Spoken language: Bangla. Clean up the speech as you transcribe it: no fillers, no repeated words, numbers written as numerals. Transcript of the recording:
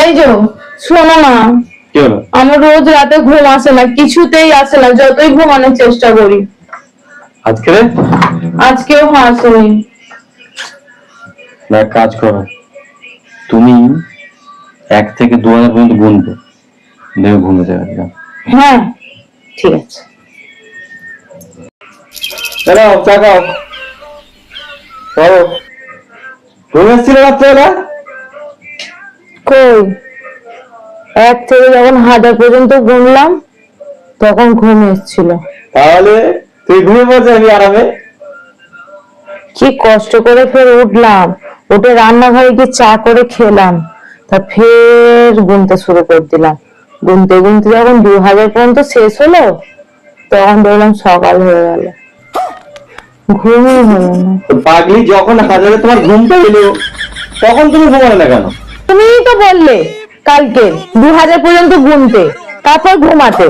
এই যে শোনো না, কি হলো? আমার রোজ রাতে ঘুম আসে না, কিছুতেই আসে না, যতই ঘুমানোর চেষ্টা করি। আজকেও আসেনি। না, কাজ করো, তুমি 1 থেকে 2000 পর্যন্ত গুনবে, দেখে ঘুমে যাবে। হ্যাঁ ঠিক আছে। চলো চা খাও। ঘুম এসেছিল রাত্রেবেলা? কই, 1 থেকে যখন 1000 পর্যন্ত গুনলাম তখন ঘুম এসেছিল। তাহলে তুই ঘুমিয়ে পড়ছে, আমি আরামে। কি কষ্ট করে ফের উঠলাম, উঠে রান্নাঘরে গিয়ে চা করে খেলাম, তা ফের গুনতে শুরু করে দিলাম। গুনতে গুনতে যখন 2000 পর্যন্ত শেষ হলো তখন দেখলাম সকাল হয়ে গেল, ঘুমই হলো না। পাগলি, যখন হাজারে তোমার ঘুমটা এলো তখন তুমি ঘুমালে না কেন? তুমিই তো বললে কালকে 2000 পর্যন্ত গুনতে, তারপর ঘুমাতে।